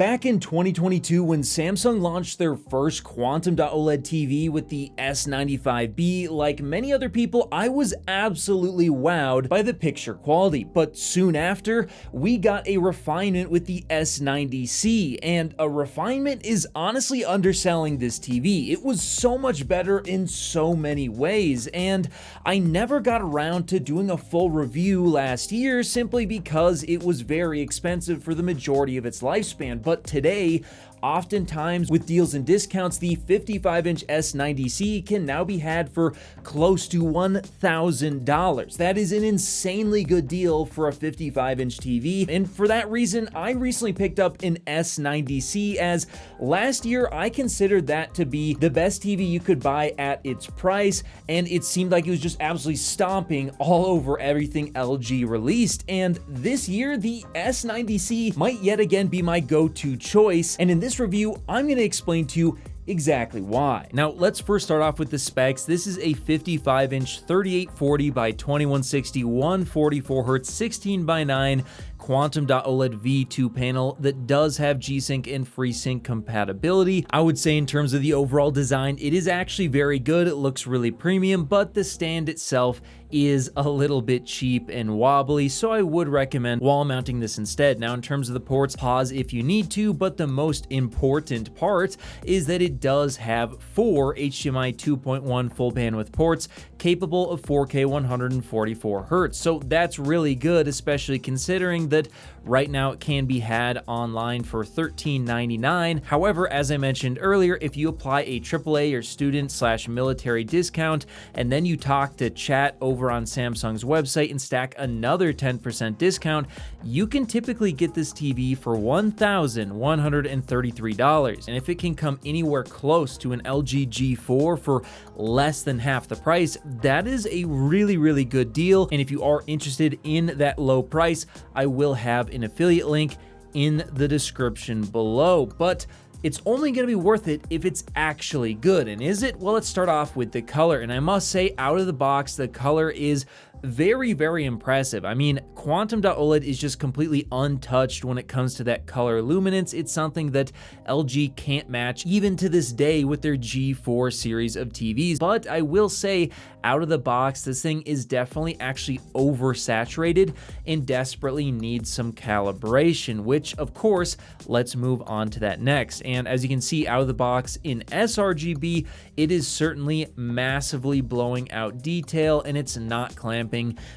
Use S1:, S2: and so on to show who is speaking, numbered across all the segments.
S1: Back in 2022, when Samsung launched their first Quantum OLED TV with the S95B, like many other people, I was absolutely wowed by the picture quality. But soon after, we got a refinement with the S90C, and a refinement is honestly underselling this TV. It was so much better in so many ways, and I never got around to doing a full review last year simply because it was very expensive for the majority of its lifespan. But today, oftentimes with deals and discounts, the 55-inch S90C can now be had for close to $1,000. That is an insanely good deal for a 55-inch TV, and for that reason, I recently picked up an S90C, as last year I considered that to be the best TV you could buy at its price, and it seemed like it was just absolutely stomping all over everything LG released. And this year, the S90C might yet again be my go-to choice, and in this review, I'm going to explain to you exactly why. Now, let's first start off with the specs. This is a 55-inch 3840 by 2160 144 Hz 16 by 9 Quantum OLED V2 panel that does have G-Sync and FreeSync compatibility. I would say in terms of the overall design, it is actually very good. It looks really premium, but the stand itself is a little bit cheap and wobbly, so I would recommend wall mounting this instead. Now, in terms of the ports, pause if you need to, but the most important part is that it does have 4 HDMI 2.1 full bandwidth ports capable of 4K 144 Hz. So that's really good, especially considering that right now it can be had online for $13.99. However, as I mentioned earlier, if you apply a AAA or student/military discount and then you talk to chat over on Samsung's website and stack another 10% discount, you can typically get this TV for $1,133. And if it can come anywhere close to an LG G4 for less than half the price, that is a really good deal. And if you are interested in that low price, I will have an affiliate link in the description below. But it's only going to be worth it if it's actually good. And is it? Well, let's start off with the color. And I must say, out of the box, the color is very impressive. I mean, Quantum OLED is just completely untouched when it comes to that color luminance. It's something that LG can't match even to this day with their G4 series of TVs. But I will say, out of the box, this thing is definitely actually oversaturated and desperately needs some calibration, which of course, let's move on to that next. And as you can see out of the box in sRGB, it is certainly massively blowing out detail, and it's not clamping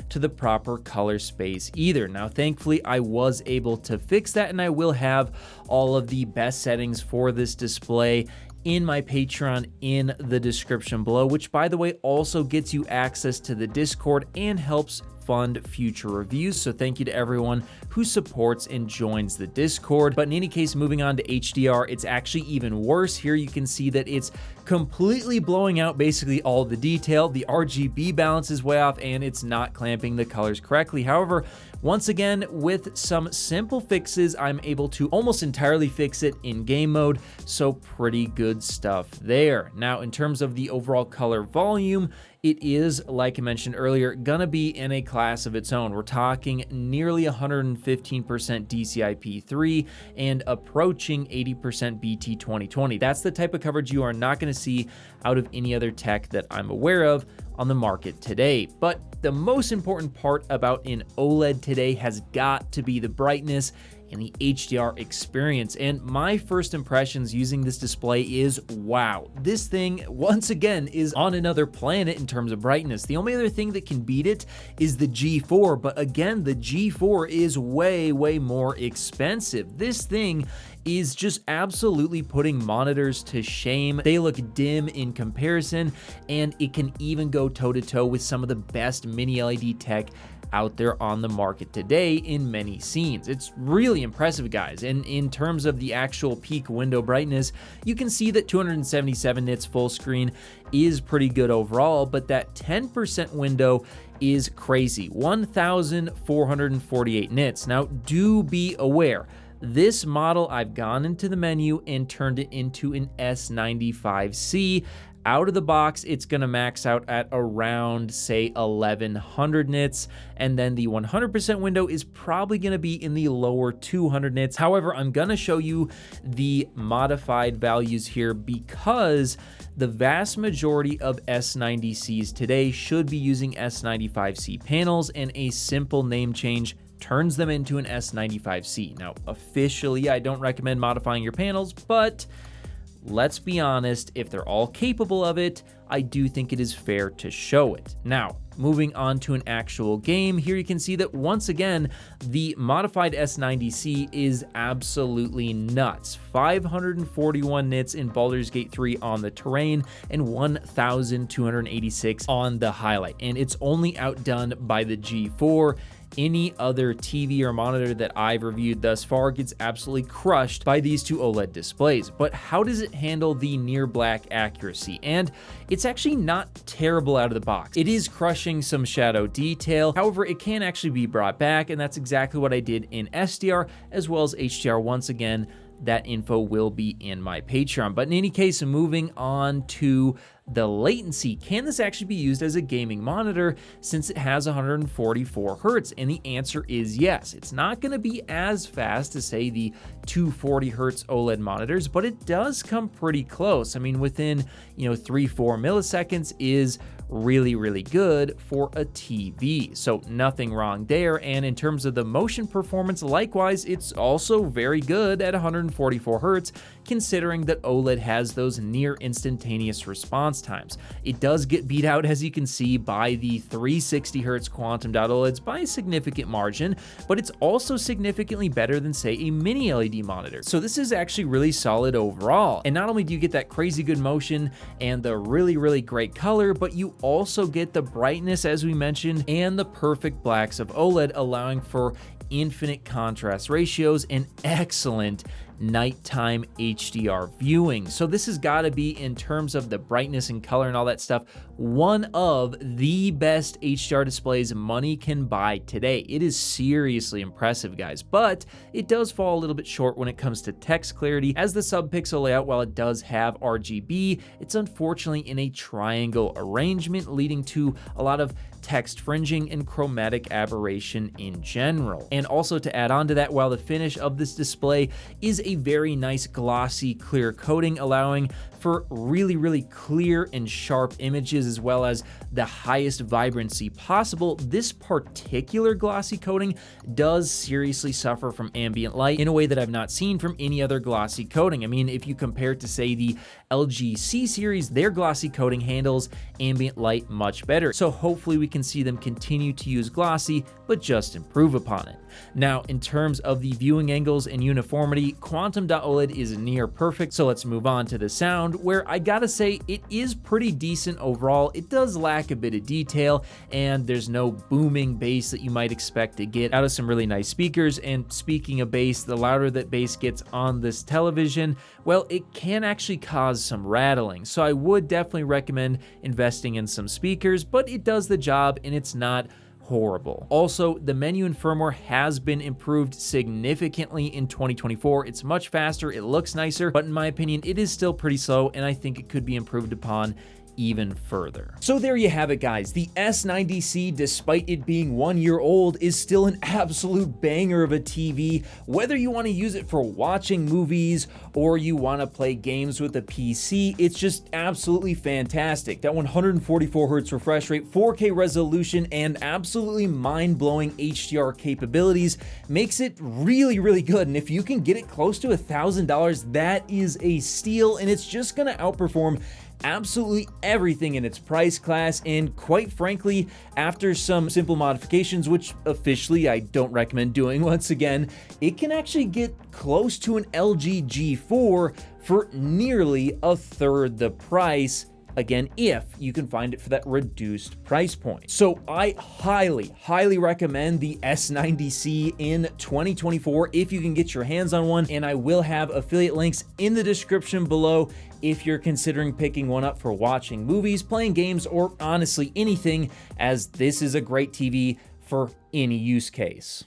S1: to the proper color space either. Now, thankfully, I was able to fix that, and I will have all of the best settings for this display in my Patreon in the description below, which, by the way, also gets you access to the Discord and helps fund future reviews. So thank you to everyone who supports and joins the Discord. But in any case, moving on to HDR, it's actually even worse. Here you can see that it's completely blowing out basically all the detail. The RGB balance is way off, and it's not clamping the colors correctly. However, once again, with some simple fixes, I'm able to almost entirely fix it in game mode, so pretty good stuff there. Now, in terms of the overall color volume, it is, like I mentioned earlier, gonna be in a class of its own. We're talking nearly 115% DCI-P3 and approaching 80% BT 2020. That's the type of coverage you are not gonna see out of any other tech that I'm aware of on the market today. But the most important part about an OLED today has got to be the brightness and the HDR experience. And my first impressions using this display is, wow, this thing once again is on another planet in terms of brightness. The only other thing that can beat it is the G4, but again, the G4 is way more expensive. This thing is just absolutely putting monitors to shame. They look dim in comparison, and it can even go toe-to-toe with some of the best mini LED tech out there on the market today in many scenes. It's really impressive, guys. And in terms of the actual peak window brightness, you can see that 277 nits full screen is pretty good overall, but that 10% window is crazy, 1,448 nits. Now, do be aware, this model, I've gone into the menu and turned it into an S95C out of the box, it's going to max out at around, say, 1100 nits, and then the 100% window is probably going to be in the lower 200 nits. However, I'm going to show you the modified values here because the vast majority of S90Cs today should be using S95C panels, and a simple name change turns them into an S95C. Now, officially, I don't recommend modifying your panels, but let's be honest, if they're all capable of it, I do think it is fair to show it. Now, moving on to an actual game, here you can see that once again, the modified S90C is absolutely nuts. 541 nits in Baldur's Gate 3 on the terrain and 1,286 on the highlight, and it's only outdone by the G4. Any other TV or monitor that I've reviewed thus far gets absolutely crushed by these two OLED displays. But how does it handle the near black accuracy? And it's actually not terrible out of the box. It is crushing some shadow detail. However, it can actually be brought back, and that's exactly what I did in SDR as well as HDR. Once again, that info will be in my Patreon. But in any case, moving on to the latency. Can this actually be used as a gaming monitor since it has 144 Hertz? And the answer is yes. It's not going to be as fast as, say, the 240 Hertz OLED monitors, but it does come pretty close. I mean, within, 3-4 milliseconds is really, really good for a TV. So nothing wrong there. And in terms of the motion performance, likewise, it's also very good at 144 Hertz, considering that OLED has those near instantaneous response times. It does get beat out, as you can see, by the 360 Hertz Quantum Dot OLEDs by a significant margin, but it's also significantly better than, say, a mini LED monitor. So this is actually really solid overall. And not only do you get that crazy good motion and the really, really great color, but you also get the brightness, as we mentioned, and the perfect blacks of OLED, allowing for infinite contrast ratios and excellent nighttime HDR viewing. So this has got to be, in terms of the brightness and color and all that stuff, one of the best HDR displays money can buy today. It is seriously impressive, guys, but it does fall a little bit short when it comes to text clarity, as the subpixel layout, while it does have RGB, it's unfortunately in a triangle arrangement, leading to a lot of text fringing and chromatic aberration in general. And also, to add on to that, while the finish of this display is a very nice glossy clear coating, allowing for really, really clear and sharp images as well as the highest vibrancy possible, this particular glossy coating does seriously suffer from ambient light in a way that I've not seen from any other glossy coating. I mean, if you compare it to, say, the LG C series, their glossy coating handles ambient light much better. So hopefully we can see them continue to use glossy, but just improve upon it. Now, in terms of the viewing angles and uniformity, Quantum Dot OLED is near perfect. So let's move on to the sound, where I gotta say it is pretty decent overall. It does lack a bit of detail, and there's no booming bass that you might expect to get out of some really nice speakers. And speaking of bass, the louder that bass gets on this television, well, it can actually cause some rattling. So I would definitely recommend investing in some speakers, but it does the job and it's not horrible. Also, the menu and firmware has been improved significantly in 2024. It's much faster, it looks nicer, but in my opinion, it is still pretty slow, and I think it could be improved upon even further. So there you have it, guys. The S90C, despite it being 1 year old, is still an absolute banger of a TV. Whether you want to use it for watching movies or you want to play games with a PC, it's just absolutely fantastic. That 144 Hz refresh rate, 4K resolution, and absolutely mind-blowing HDR capabilities makes it really, really good. And if you can get it close to $1,000, that is a steal, and it's just going to outperform absolutely everything in its price class. And quite frankly, after some simple modifications, which officially I don't recommend doing once again, it can actually get close to an LG G4 for nearly a third the price. Again, if you can find it for that reduced price point. So I highly recommend the S90C in 2024 if you can get your hands on one, and I will have affiliate links in the description below if you're considering picking one up for watching movies, playing games, or honestly anything, as this is a great TV for any use case.